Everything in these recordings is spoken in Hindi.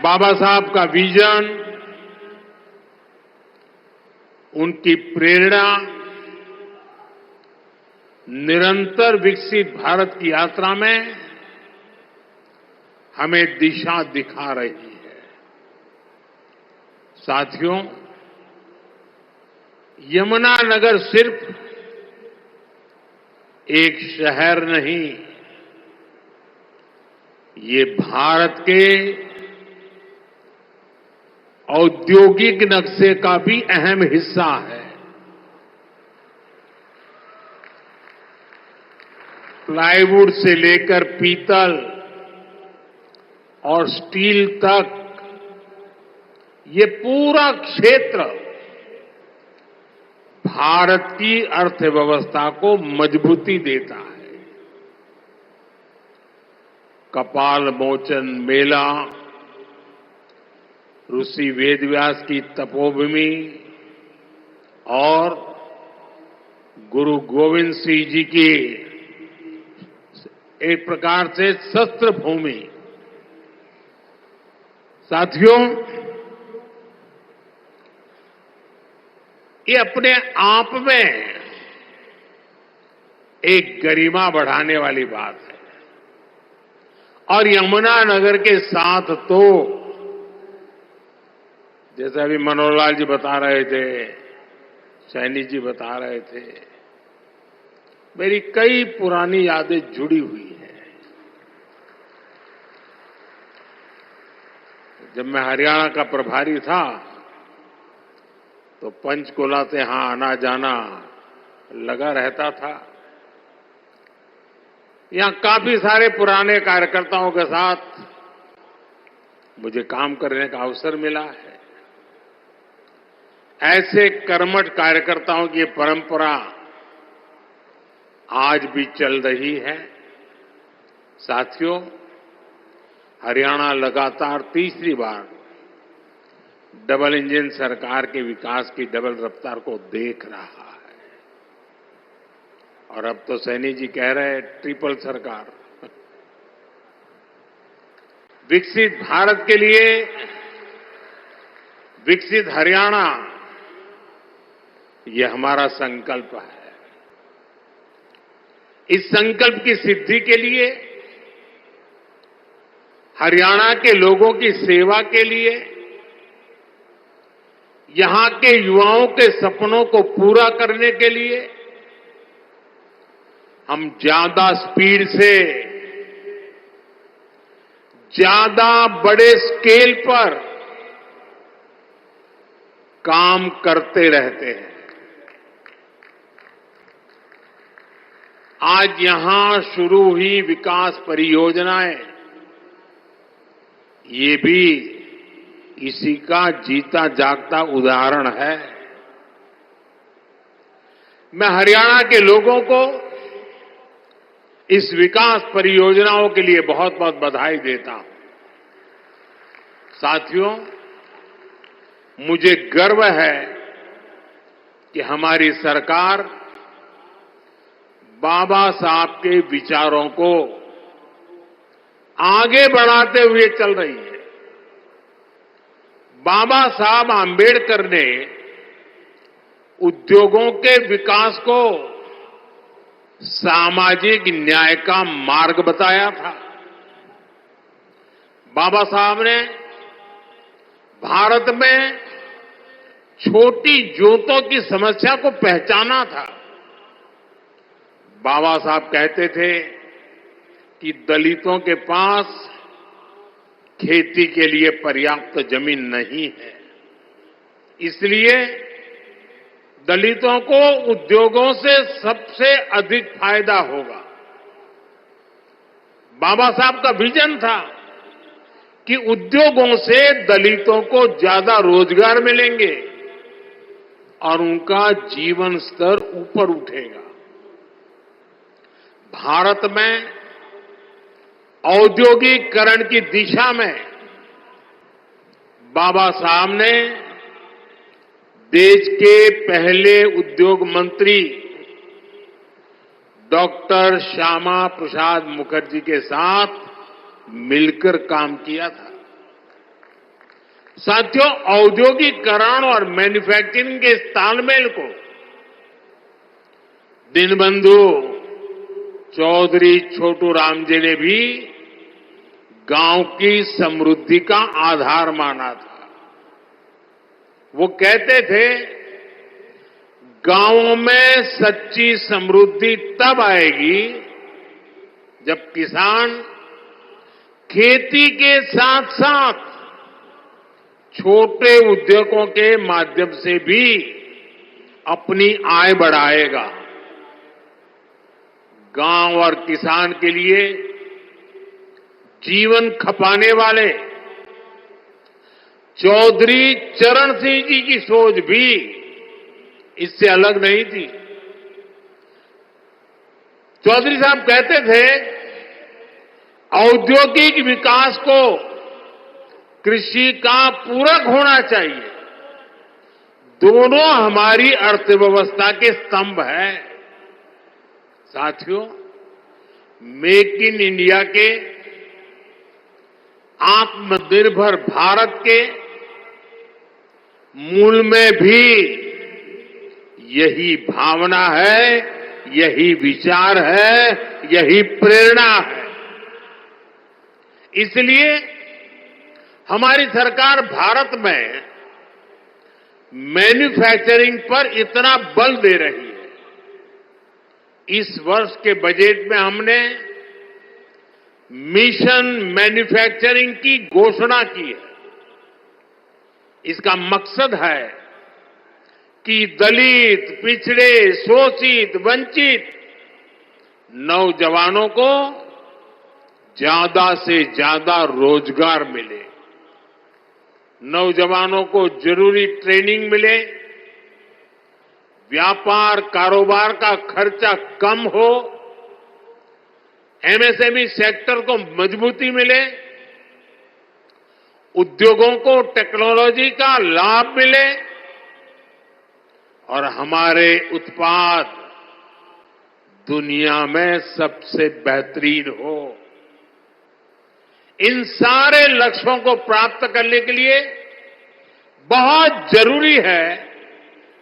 बाबा साहब का विजन, उनकी प्रेरणा निरंतर विकसित भारत की यात्रा में हमें दिशा दिखा रही है। साथियों, यमुनानगर सिर्फ एक शहर नहीं, ये भारत के औद्योगिक नक्शे का भी अहम हिस्सा है। प्लाईवुड से लेकर पीतल और स्टील तक ये पूरा क्षेत्र भारत की अर्थव्यवस्था को मजबूती देता है। कपाल मोचन मेला, ऋषि वेदव्यास की तपोभूमि और गुरु गोविंद सिंह जी की एक प्रकार से शस्त्र भूमि। साथियों, ये अपने आप में एक गरिमा बढ़ाने वाली बात है। और यमुनानगर के साथ तो जैसे अभी मनोहर लाल जी बता रहे थे, सैनी जी बता रहे थे, मेरी कई पुरानी यादें जुड़ी हुई हैं। जब मैं हरियाणा का प्रभारी था तो पंचकुला से यहां आना जाना लगा रहता था। यहां काफी सारे पुराने कार्यकर्ताओं के साथ मुझे काम करने का अवसर मिला है। ऐसे कर्मठ कार्यकर्ताओं की परंपरा आज भी चल रही है। साथियों, हरियाणा लगातार तीसरी बार डबल इंजन सरकार के विकास की डबल रफ्तार को देख रहा है। और अब तो सैनी जी कह रहे हैं ट्रिपल सरकार। विकसित भारत के लिए विकसित हरियाणा, ये हमारा संकल्प है। इस संकल्प की सिद्धि के लिए, हरियाणा के लोगों की सेवा के लिए, यहां के युवाओं के सपनों को पूरा करने के लिए हम ज्यादा स्पीड से, ज्यादा बड़े स्केल पर काम करते रहते हैं। आज यहां शुरू हुई विकास परियोजनाएं, ये भी इसी का जीता जागता उदाहरण है। मैं हरियाणा के लोगों को इस विकास परियोजनाओं के लिए बहुत बहुत बधाई देता हूं। साथियों, मुझे गर्व है कि हमारी सरकार बाबा साहब के विचारों को आगे बढ़ाते हुए चल रही है। बाबा साहब आंबेडकर ने उद्योगों के विकास को सामाजिक न्याय का मार्ग बताया था। बाबा साहब ने भारत में छोटी जोतों की समस्या को पहचाना था। बाबा साहब कहते थे कि दलितों के पास खेती के लिए पर्याप्त जमीन नहीं है, इसलिए दलितों को उद्योगों से सबसे अधिक फायदा होगा। बाबा साहब का विजन था कि उद्योगों से दलितों को ज्यादा रोजगार मिलेंगे और उनका जीवन स्तर ऊपर उठेगा। भारत में औद्योगिकरण की दिशा में बाबा साहब ने देश के पहले उद्योग मंत्री डॉक्टर श्यामा प्रसाद मुखर्जी के साथ मिलकर काम किया था। साथियों, औद्योगिकरण और मैन्युफैक्चरिंग के इस तालमेल को दीनबंधु चौधरी छोटू राम जी ने भी गांव की समृद्धि का आधार माना था। वो कहते थे, गांवों में सच्ची समृद्धि तब आएगी जब किसान खेती के साथ साथ छोटे उद्योगों के माध्यम से भी अपनी आय बढ़ाएगा। गांव और किसान के लिए जीवन खपाने वाले चौधरी चरण सिंह जी की सोच भी इससे अलग नहीं थी। चौधरी साहब कहते थे, औद्योगिक विकास को कृषि का पूरक होना चाहिए। दोनों हमारी अर्थव्यवस्था के स्तंभ हैं। साथियों, मेक इन इंडिया के, आत्मनिर्भर भारत के मूल में भी यही भावना है, यही विचार है, यही प्रेरणा है। इसलिए हमारी सरकार भारत में मैन्युफैक्चरिंग पर इतना बल दे रही है। इस वर्ष के बजट में हमने मिशन मैन्युफैक्चरिंग की घोषणा की है। इसका मकसद है कि दलित, पिछड़े, शोषित, वंचित नौजवानों को ज्यादा से ज्यादा रोजगार मिले, नौजवानों को जरूरी ट्रेनिंग मिले, व्यापार कारोबार का खर्चा कम हो, एमएसएमई सेक्टर को मजबूती मिले, उद्योगों को टेक्नोलॉजी का लाभ मिले और हमारे उत्पाद दुनिया में सबसे बेहतरीन हो। इन सारे लक्ष्यों को प्राप्त करने के लिए बहुत जरूरी है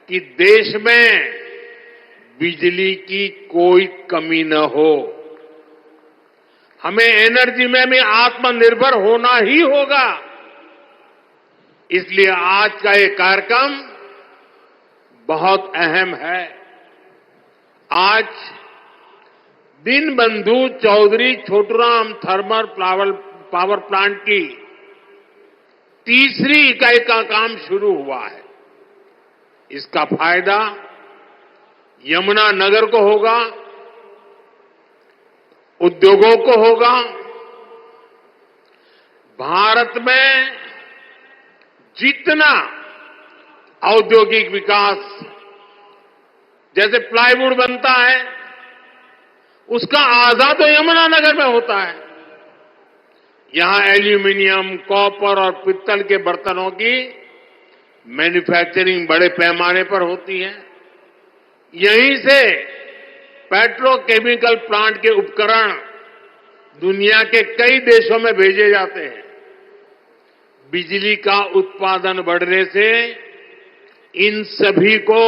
कि देश में बिजली की कोई कमी न हो। हमें एनर्जी में भी आत्मनिर्भर होना ही होगा। इसलिए आज का ये कार्यक्रम बहुत अहम है। आज Dinbandhu Chaudhary Chhoturam thermal power plant की तीसरी इकाई का काम शुरू हुआ है। इसका फायदा यमुनानगर को होगा, उद्योगों को होगा। भारत में जितना औद्योगिक विकास, जैसे प्लाईवुड बनता है, उसका आधा तो यमुनानगर में होता है। यहां एल्यूमिनियम, कॉपर और पित्तल के बर्तनों की मैन्युफैक्चरिंग बड़े पैमाने पर होती है। यहीं से पेट्रोकेमिकल प्लांट के उपकरण दुनिया के कई देशों में भेजे जाते हैं। बिजली का उत्पादन बढ़ने से इन सभी को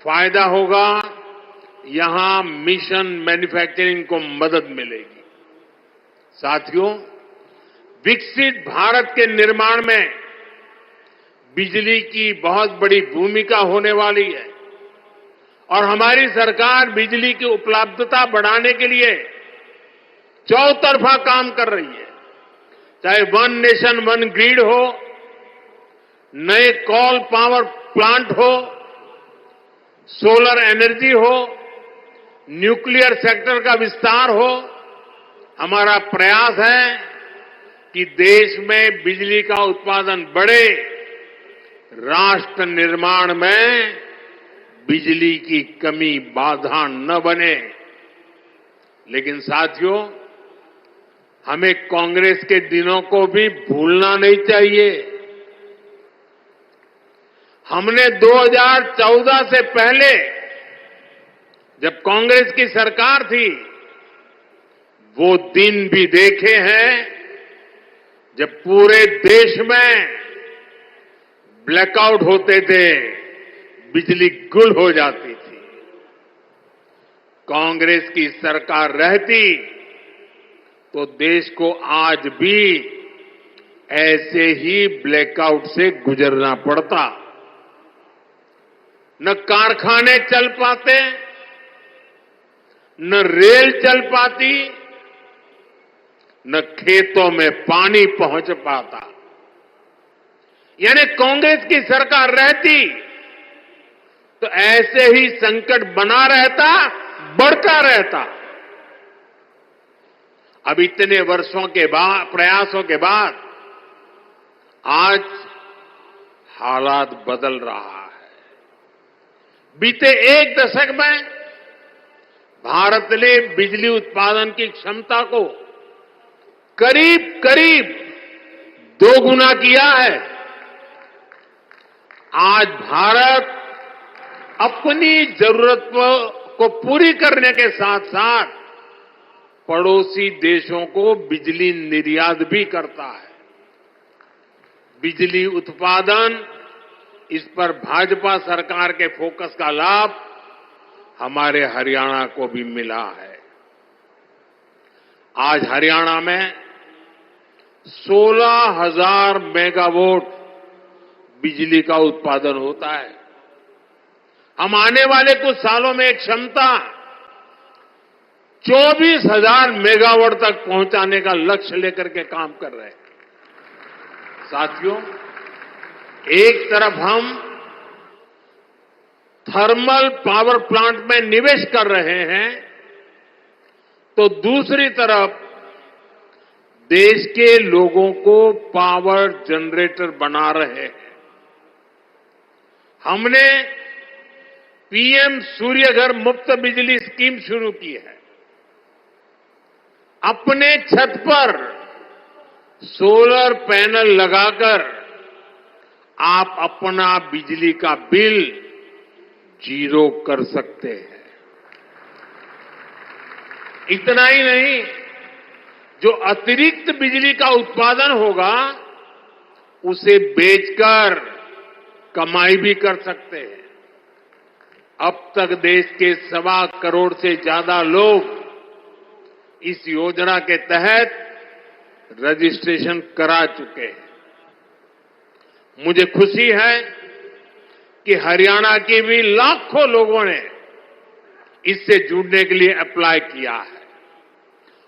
फायदा होगा। यहां मिशन मैन्युफैक्चरिंग को मदद मिलेगी। साथियों, विकसित भारत के निर्माण में बिजली की बहुत बड़ी भूमिका होने वाली है और हमारी सरकार बिजली की उपलब्धता बढ़ाने के लिए चौतरफा काम कर रही है। चाहे वन नेशन वन ग्रिड हो, नए कोल पावर प्लांट हो, सोलर एनर्जी हो, न्यूक्लियर सेक्टर का विस्तार हो, हमारा प्रयास है कि देश में बिजली का उत्पादन बढ़े, राष्ट्र निर्माण में बिजली की कमी बाधा न बने। लेकिन साथियों, हमें कांग्रेस के दिनों को भी भूलना नहीं चाहिए। हमने 2014 से पहले, जब कांग्रेस की सरकार थी, वो दिन भी देखे हैं, जब पूरे देश में ब्लैकआउट होते थे, बिजली गुल हो जाती थी। कांग्रेस की सरकार रहती तो देश को आज भी ऐसे ही ब्लैकआउट से गुजरना पड़ता। न कारखाने चल पाते, न रेल चल पाती, न खेतों में पानी पहुंच पाता। यानी कांग्रेस की सरकार रहती तो ऐसे ही संकट बना रहता, बढ़ता रहता। अब इतने वर्षों के बाद, प्रयासों के बाद आज हालात बदल रहा है। बीते एक दशक में भारत ने बिजली उत्पादन की क्षमता को करीब करीब 2 गुना किया है। आज भारत अपनी जरूरत को पूरी करने के साथ साथ पड़ोसी देशों को बिजली निर्यात भी करता है। बिजली उत्पादन, इस पर भाजपा सरकार के फोकस का लाभ हमारे हरियाणा को भी मिला है। आज हरियाणा में 16,000 मेगावाट बिजली का उत्पादन होता है। हम आने वाले कुछ सालों में एक क्षमता 24,000 मेगावाट तक पहुंचाने का लक्ष्य लेकर के काम कर रहे हैं। साथियों, एक तरफ हम थर्मल पावर प्लांट में निवेश कर रहे हैं, तो दूसरी तरफ देश के लोगों को पावर जनरेटर बना रहे हैं। हमने पीएम सूर्यघर मुफ्त बिजली स्कीम शुरू की है। अपने छत पर सोलर पैनल लगाकर आप अपना बिजली का बिल 0 कर सकते हैं। इतना ही नहीं, जो अतिरिक्त बिजली का उत्पादन होगा उसे बेचकर कमाई भी कर सकते हैं। अब तक देश के 1.25 करोड़ से ज्यादा लोग इस योजना के तहत रजिस्ट्रेशन करा चुके हैं। मुझे खुशी है कि हरियाणा के भी लाखों लोगों ने इससे जुड़ने के लिए अप्लाई किया है।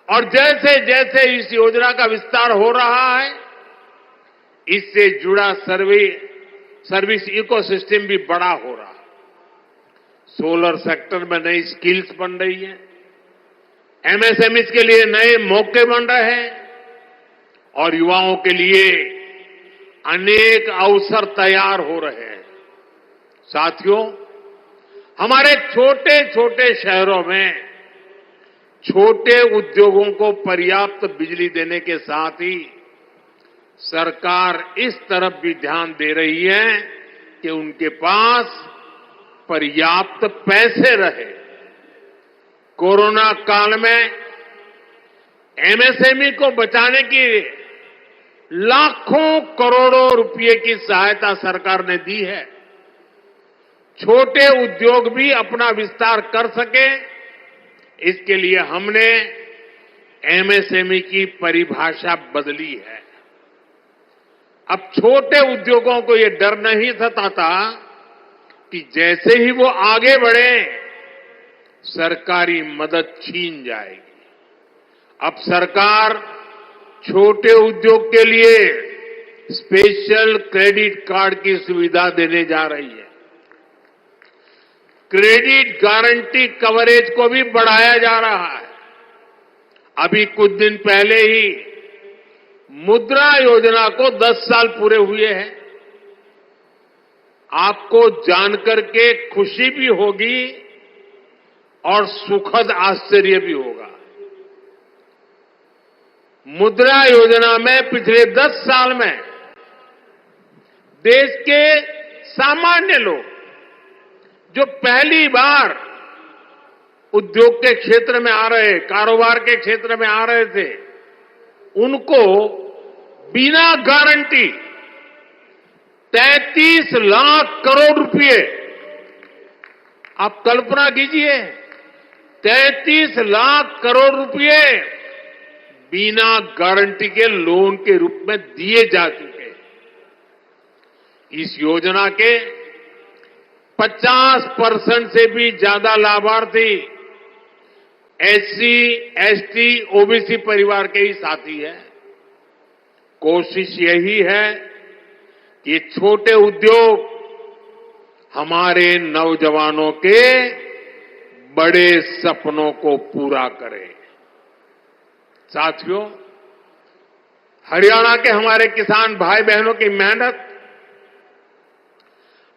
और जैसे जैसे इस योजना का विस्तार हो रहा है, इससे जुड़ा सर्विस इकोसिस्टम भी बड़ा हो रहा है। सोलर सेक्टर में नई स्किल्स बन रही है, एमएसएमईज के लिए नए मौके बन रहे हैं और युवाओं के लिए अनेक अवसर तैयार हो रहे हैं। साथियों, हमारे छोटे छोटे शहरों में छोटे उद्योगों को पर्याप्त बिजली देने के साथ ही सरकार इस तरफ भी ध्यान दे रही है कि उनके पास पर्याप्त पैसे रहे। कोरोना काल में एमएसएमई को बचाने की लाखों करोड़ों रुपए की सहायता सरकार ने दी है। छोटे उद्योग भी अपना विस्तार कर सके, इसके लिए हमने एमएसएमई की परिभाषा बदली है। अब छोटे उद्योगों को ये डर नहीं सताता कि जैसे ही वो आगे बढ़े सरकारी मदद छीन जाएगी। अब सरकार छोटे उद्योग के लिए स्पेशल क्रेडिट कार्ड की सुविधा देने जा रही है। क्रेडिट गारंटी कवरेज को भी बढ़ाया जा रहा है। अभी कुछ दिन पहले ही मुद्रा योजना को 10 साल पूरे हुए हैं। आपको जानकर के खुशी भी होगी और सुखद आश्चर्य भी होगा। मुद्रा योजना में पिछले 10 साल में देश के सामान्य लोग जो पहली बार उद्योग के क्षेत्र में आ रहे, कारोबार के क्षेत्र में आ रहे थे, उनको बिना गारंटी 33 लाख करोड़ रुपए, आप कल्पना कीजिए, 33 लाख करोड़ रुपए बिना गारंटी के लोन के रूप में दिए जा चुके हैं। इस योजना के 50% से भी ज्यादा लाभार्थी एससी, एसटी, ओबीसी परिवार के ही साथी हैं। कोशिश यही है कि ये छोटे उद्योग हमारे नौजवानों के बड़े सपनों को पूरा करें। साथियों, हरियाणा के हमारे किसान भाई बहनों की मेहनत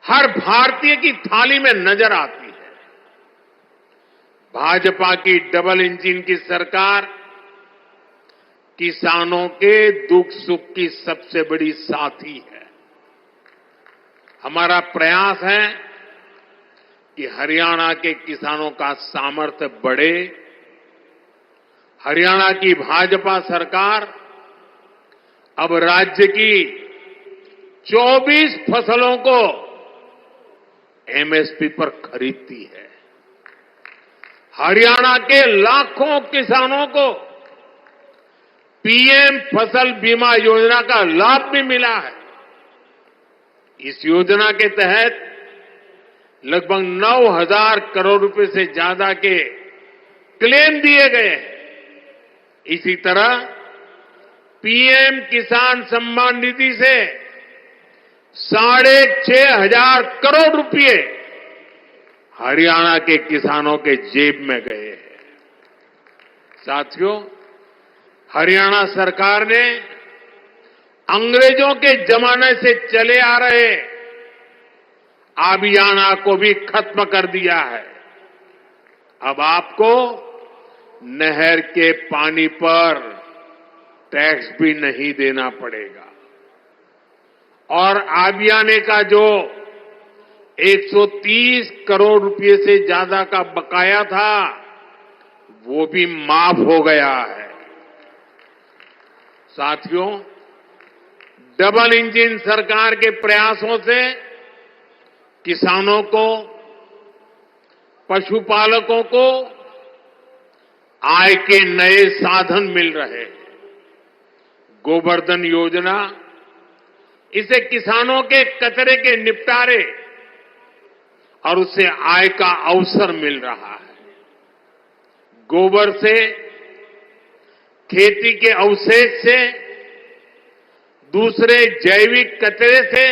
हर भारतीय की थाली में नजर आती है। भाजपा की डबल इंजन की सरकार किसानों के दुख सुख की सबसे बड़ी साथी है। हमारा प्रयास है कि हरियाणा के किसानों का सामर्थ्य बढ़े। हरियाणा की भाजपा सरकार अब राज्य की 24 फसलों को एमएसपी पर खरीदती है। हरियाणा के लाखों किसानों को पीएम फसल बीमा योजना का लाभ भी मिला है। इस योजना के तहत लगभग 9,000 करोड़ रुपए से ज्यादा के क्लेम दिए गए हैं। इसी तरह पीएम किसान सम्मान निधि से 6,500 करोड़ रुपए हरियाणा के किसानों के जेब में गए हैं। साथियों, हरियाणा सरकार ने अंग्रेजों के जमाने से चले आ रहे आबियाना को भी खत्म कर दिया है। अब आपको नहर के पानी पर टैक्स भी नहीं देना पड़ेगा और आबियाने का जो 130 करोड़ रुपए से ज्यादा का बकाया था वो भी माफ हो गया है। साथियों, डबल इंजन सरकार के प्रयासों से किसानों को, पशुपालकों को आय के नए साधन मिल रहे हैं। गोवर्धन योजना, इसे किसानों के कचरे के निपटारे और उससे आय का अवसर मिल रहा है। गोबर से, खेती के अवशेष से, दूसरे जैविक कचरे से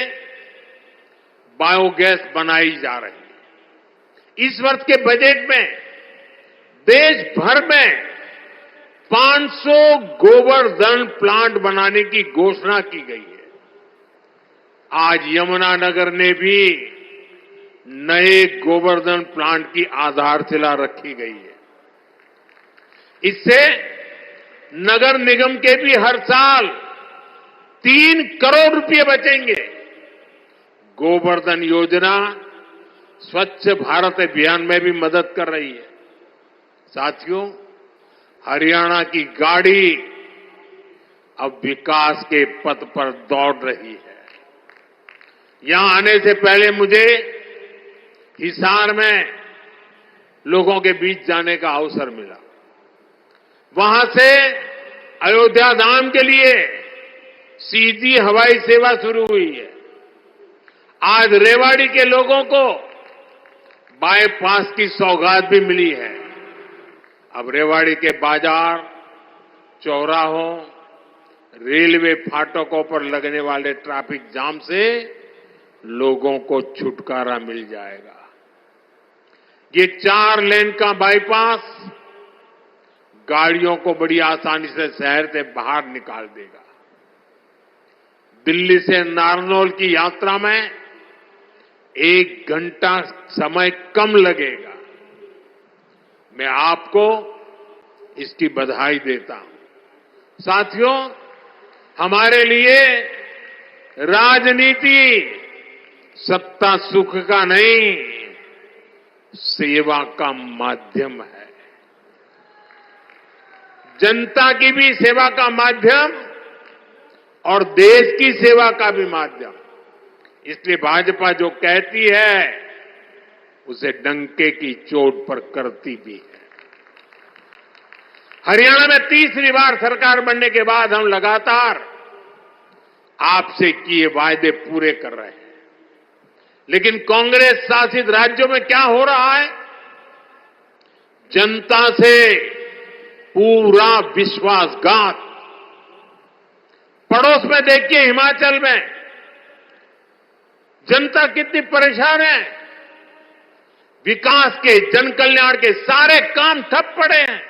बायोगैस बनाई जा रही है। इस वर्ष के बजट में देश भर में 500 गोवर्धन प्लांट बनाने की घोषणा की गई है। आज यमुनानगर ने भी नए गोवर्धन प्लांट की आधारशिला रखी गई है। इससे नगर निगम के भी हर साल 3 करोड़ रुपए बचेंगे। गोवर्धन योजना स्वच्छ भारत अभियान में भी मदद कर रही है। साथियों, हरियाणा की गाड़ी अब विकास के पथ पर दौड़ रही है। यहां आने से पहले मुझे हिसार में लोगों के बीच जाने का अवसर मिला। वहां से अयोध्या धाम के लिए सीधी हवाई सेवा शुरू हुई है। आज रेवाड़ी के लोगों को बाईपास की सौगात भी मिली है। अब रेवाड़ी के बाजार, चौराहों, रेलवे फाटकों पर लगने वाले ट्रैफिक जाम से लोगों को छुटकारा मिल जाएगा। ये 4 लेन का बाईपास गाड़ियों को बड़ी आसानी से शहर से बाहर निकाल देगा। दिल्ली से नारनौल की यात्रा में 1 घंटा समय कम लगेगा। मैं आपको इसकी बधाई देता हूं। साथियों, हमारे लिए राजनीति सत्ता सुख का नहीं, सेवा का माध्यम है। जनता की भी सेवा का माध्यम और देश की सेवा का भी माध्यम। इसलिए भाजपा जो कहती है उसे डंके की चोट पर करती भी है। हरियाणा में तीसरी बार सरकार बनने के बाद हम लगातार आपसे किए वायदे पूरे कर रहे हैं, लेकिन कांग्रेस शासित राज्यों में क्या हो रहा है? जनता से पूरा विश्वासघात। पड़ोस में देखिए, हिमाचल में जनता कितनी परेशान है। विकास के, जन कल्याण के सारे काम ठप पड़े हैं।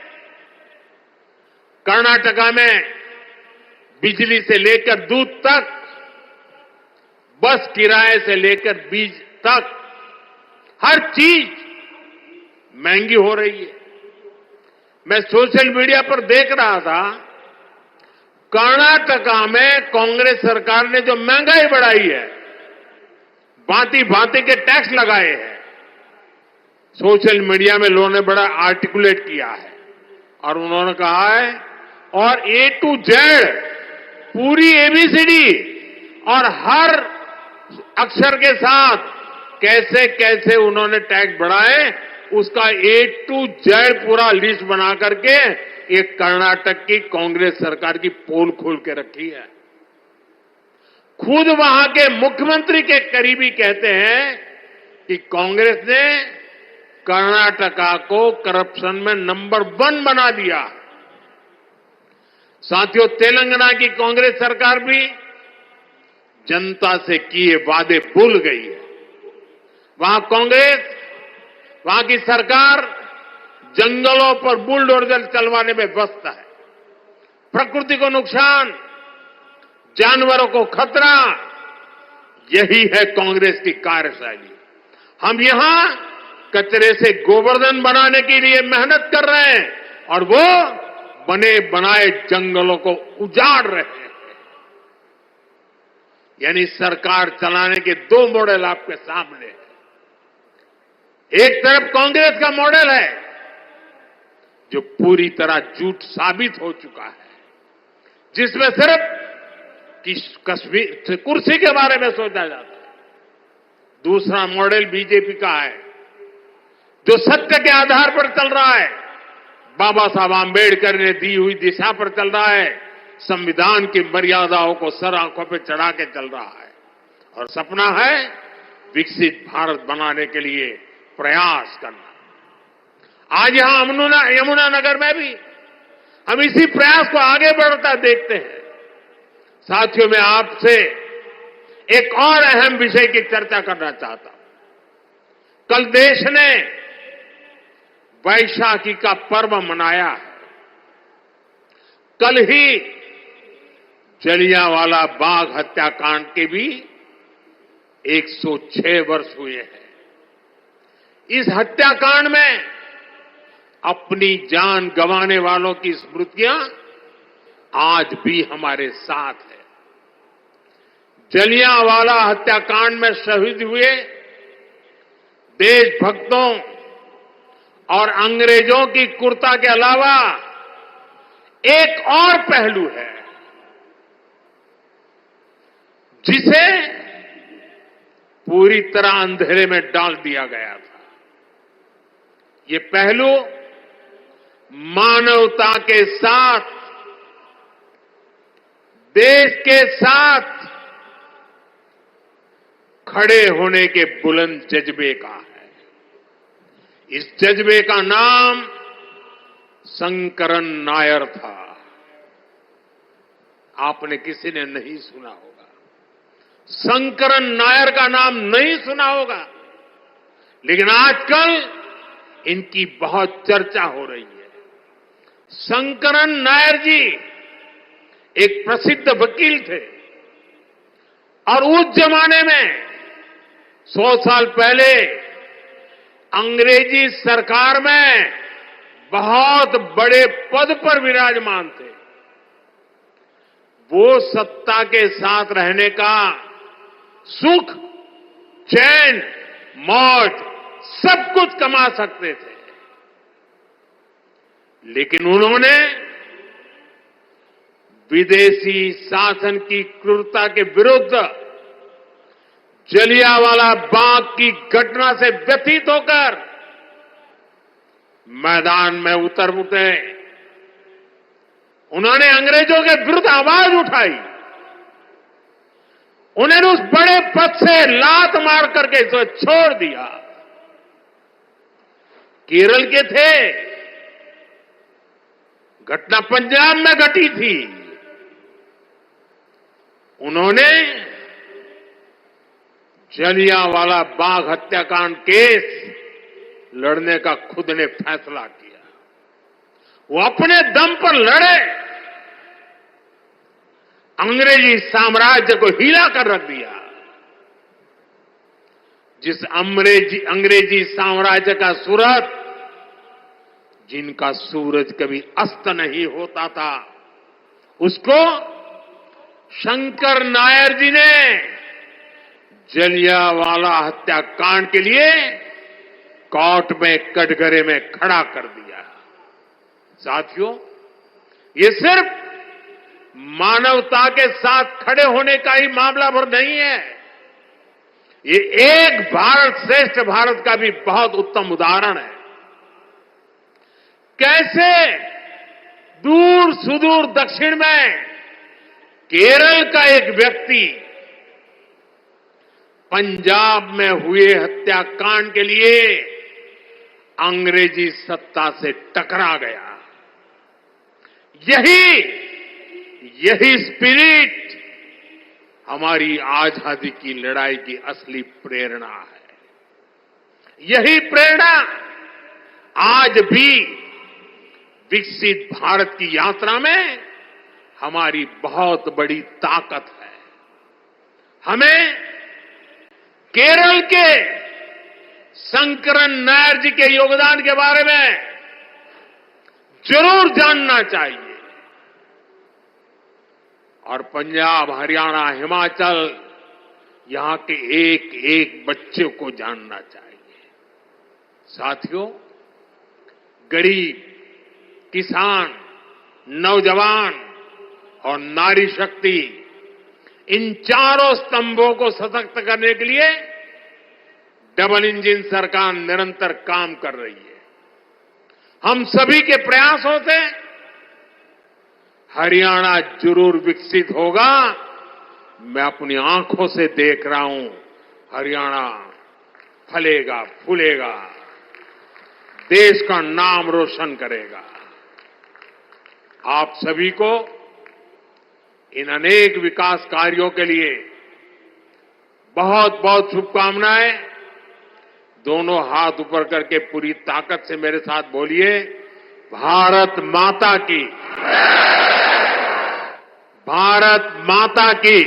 कर्नाटका में बिजली से लेकर दूध तक, बस किराए से लेकर बीज तक, हर चीज महंगी हो रही है। मैं सोशल मीडिया पर देख रहा था, कर्नाटका में कांग्रेस सरकार ने जो महंगाई बढ़ाई है, भांति भांति के टैक्स लगाए हैं। सोशल मीडिया में लोगों ने बड़ा आर्टिकुलेट किया है और उन्होंने कहा है, और ए टू जेड पूरी एबीसीडी और हर अक्षर के साथ कैसे कैसे उन्होंने टैक्स बढ़ाए, उसका ए टू जेड पूरा लिस्ट बना करके एक कर्नाटक की कांग्रेस सरकार की पोल खोल के रखी है। खुद वहां के मुख्यमंत्री के करीबी कहते हैं कि कांग्रेस ने कर्नाटका को करप्शन में नंबर 1 बना दिया। साथियों, तेलंगाना की कांग्रेस सरकार भी जनता से किए वादे भूल गई है। वहां कांग्रेस, वहां की सरकार जंगलों पर बुलडोजर चलवाने में व्यस्त है। प्रकृति को नुकसान, जानवरों को खतरा, यही है कांग्रेस की कार्यशैली। हम यहां कचरे से गोवर्धन बनाने के लिए मेहनत कर रहे हैं और वो बने बनाए जंगलों को उजाड़ रहे हैं। यानी सरकार चलाने के 2 मॉडल आपके सामने हैं। एक तरफ कांग्रेस का मॉडल है जो पूरी तरह झूठ साबित हो चुका है, जिसमें सिर्फ कुर्सी के बारे में सोचा जाता है। दूसरा मॉडल बीजेपी का है जो सत्य के आधार पर चल रहा है, बाबा साहब आंबेडकर ने दी हुई दिशा पर चल रहा है, संविधान की मर्यादाओं को सर आंखों पर चढ़ा के चल रहा है और सपना है विकसित भारत बनाने के लिए प्रयास करना। आज यहां यमुनानगर में भी हम इसी प्रयास को आगे बढ़ता देखते हैं। साथियों, मैं आपसे एक और अहम विषय की चर्चा करना चाहता हूं। कल देश ने वैशाखी का पर्व मनाया है। कल ही जलियांवाला बाग हत्याकांड के भी 106 वर्ष हुए हैं। इस हत्याकांड में अपनी जान गंवाने वालों की स्मृतियां आज भी हमारे साथ है। जलियांवाला हत्याकांड में शहीद हुए देशभक्तों और अंग्रेजों की क्रूरता के अलावा एक और पहलू है जिसे पूरी तरह अंधेरे में डाल दिया गया था। ये पहलू मानवता के साथ, देश के साथ खड़े होने के बुलंद जज्बे का है। इस जज्बे का नाम शंकरन नायर था। आपने किसी ने नहीं सुना होगा, शंकरन नायर का नाम नहीं सुना होगा, लेकिन आजकल इनकी बहुत चर्चा हो रही है। शंकरन नायर जी एक प्रसिद्ध वकील थे और उस जमाने में 100 साल पहले अंग्रेजी सरकार में बहुत बड़े पद पर विराजमान थे। वो सत्ता के साथ रहने का सुख, चैन, मौज सब कुछ कमा सकते थे, लेकिन उन्होंने विदेशी शासन की क्रूरता के विरुद्ध जलियांवाला बाग की घटना से व्यथित होकर मैदान में उतरे। उन्होंने अंग्रेजों के विरुद्ध आवाज उठाई। उन्होंने उस बड़े पद से लात मार करके इसे छोड़ दिया। केरल के थे, घटना पंजाब में घटी थी। उन्होंने जलियांवाला बाग हत्याकांड केस लड़ने का खुद ने फैसला किया। वो अपने दम पर लड़े, अंग्रेजी साम्राज्य को हिला कर रख दिया। जिस अंग्रेजी साम्राज्य का सूरज, जिनका सूरज कभी अस्त नहीं होता था, उसको शंकर नायर जी ने जलियांवाला हत्याकांड के लिए कोर्ट में कटघरे में खड़ा कर दिया। साथियों, ये सिर्फ मानवता के साथ खड़े होने का ही मामला भर नहीं है, ये एक भारत श्रेष्ठ भारत का भी बहुत उत्तम उदाहरण है। कैसे दूर सुदूर दक्षिण में केरल का एक व्यक्ति पंजाब में हुए हत्याकांड के लिए अंग्रेजी सत्ता से टकरा गया। यही स्पिरिट हमारी आजादी की लड़ाई की असली प्रेरणा है। यही प्रेरणा आज भी विकसित भारत की यात्रा में हमारी बहुत बड़ी ताकत है। हमें केरल के शंकरन नायर जी के योगदान के बारे में जरूर जानना चाहिए और पंजाब, हरियाणा, हिमाचल, यहां के एक एक बच्चे को जानना चाहिए। साथियों, गरीब, किसान, नौजवान और नारी शक्ति, इन चारों स्तंभों को सशक्त करने के लिए डबल इंजन सरकार निरंतर काम कर रही है। हम सभी के प्रयासों से हरियाणा जरूर विकसित होगा। मैं अपनी आंखों से देख रहा हूं, हरियाणा फलेगा, फूलेगा, देश का नाम रोशन करेगा। आप सभी को इन अनेक विकास कार्यों के लिए बहुत बहुत शुभकामनाएं। दोनों हाथ ऊपर करके पूरी ताकत से मेरे साथ बोलिए, भारत माता की, भारत माता की।